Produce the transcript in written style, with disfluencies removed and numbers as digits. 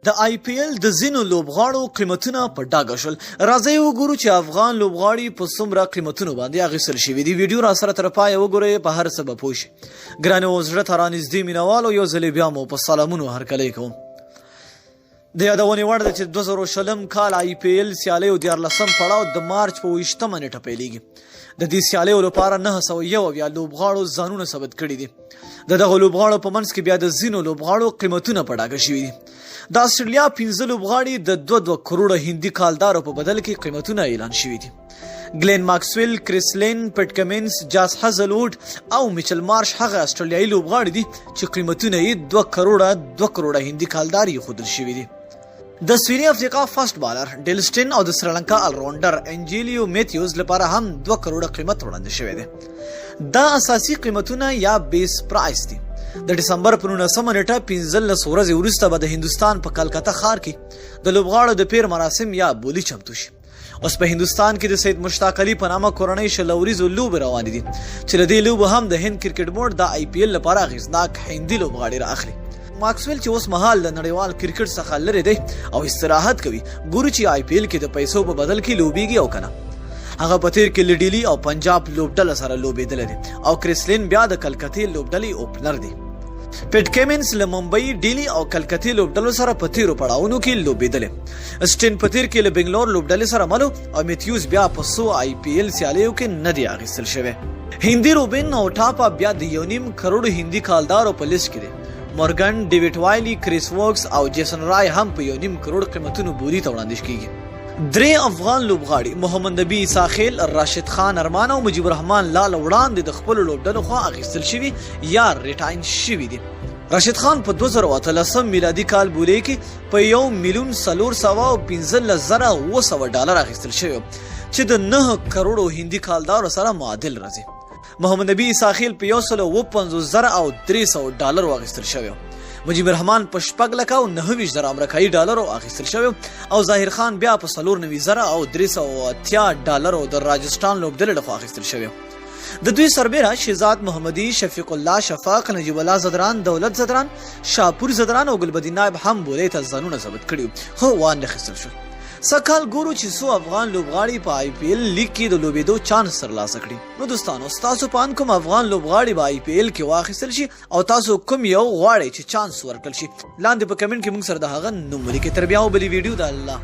د آی پی ایل د ځینو لوبغاړو قیمتونه په ډاګه شول. راځئ وګورو چې افغان لوبغاړي په څومره قیمتونو باندې اخیستل شوي دي. ویډیو را سره تر پایه وګورئ، په هر څه به پوه شئ. ګرانو زړه ته رانږدې مینوالو، یو ځلې بیا مو په سلامونو هرکلی کوم. د یادونې وړ ده چې 2020 کال آی پی ایل سیالیو 14 پړاو د مارچ په 20 نیټه پیلیږي. د دې سیالیو لپاره 901 لوبغاړو ځانونه ثبت کړي دي. د دغه لوبغاړو په منځ کې بیا د ځینو لوبغاړو قیمتونه په ډاګه شوي دي. د استرالیا 15 لوبغاړي د 2 کروڑه هندي کالدارو په بدل کې قیمتونه اعلان شوي دي. ګلین ماکسویل، کریس لین، پټ کمنس، جاس هزلوډ او میچل مارش هغه استرالیایي لوبغاړي دي چې قیمتونه یې 2 کروڑه هندي کالدار یې ښودل شوي دي. د سویلي افریقا فاست بالر ډیلسټن او د سریلانکا الراونډر انجیلیو میتیوز لپاره هم 2 کروڑه قیمت وړاندې شوی دی. دا اساسي قیمتونه یا بیس پرایس دي. د ډسمبر په 19 نیټه 15 ورځې وروسته به د هندستان په کلکته ښار کې د لوبغاړو د پیر مراسم یا بولی چمتو شي. اوس په هندستان کې د سید مشتاق علي په نامه کورنۍ شلوریزو لوبې روانې دي چې له دې لوبو هم د هند کرکټ بورډ د آی پی ایل لپاره اغیزناک هندي لوبغاړي رااخلي. ماکسویل چې اوس مهال د نړیوال کرکټ څخه لري دی او استراحت کوي، ګورو چې آی پی ایل کې د پیسو په بدل کې لوبيږي او کنه. هغه په تیر کې لډیلی او پنجاب لوبډله سره لوبېدل دي او کریسلین بیا د کلکتې لوبډلې اوپنر دی. پټ کمنس له ممبئی، ډیلی او کلکتې لوبډلو سره په تیرو پړاوونو کې لوبېدل. سټین په تیر کې له بنگلور لوبډلې سره ملو او میتیوز بیا په 100 آی پی ایل سیالیو کې نه دی اخیستل شوی. هندي روبین او ټاپا بیا د 1.5 کروڑ هندي کالدارو په لیست کې دي. مورګن، ډیوډ وایلی، کریس ووکس او جیسن رای هم په 1.5 کروڑ قیمتونو بولی ته وړاندې کیږي. 3 افغان لوبغاړي محمد نبی اساخیل، راشد خان ارمان او مجيب الرحمن لال وړاندې د خپل لوبډلو خو اخیستل شوي یا ریټاین شوي دي. راشد خان په 2013 میلادي کال بولی کې په 1,415,900 ډالر اخیستل شوی چې د 9 کروڑو هندي کالدارو سره معادل راځي. محمد نبی اساخیل په 1,55,300 ډالر واخیستل شوی. مجيب الرحمن په 4,09,000 امریکایي ډالر اخیستل شوی او ظاهر خان بیا په 4,9,380 ډالر د راجستان لوبډلې لخوا اخیستل شوی. د دوی سربیره شهزاد محمدي، شفیق الله شفاق، نجیب الله زدران، دولت زدران، شاپور زدران او ګلبدین نائب هم بولې ته ځانونه ثبت کړي خو وان اخیستل شو. سکهال ګورو چې 100 افغان لوبغاړي په آی پی ایل لیګ کې د لوبېدو چانس ترلاسه کړي. نو دوستانو، تاسو په ان کوم افغان لوبغاړي په آی پی ایل کې واخیستل شي او تاسو کوم یو غواړئ چې چانس ورکړل شي، لاندې په کمنټ کې موږ سره د هغه نوم ولیکئ. تر بیا بلې ویډیو د الله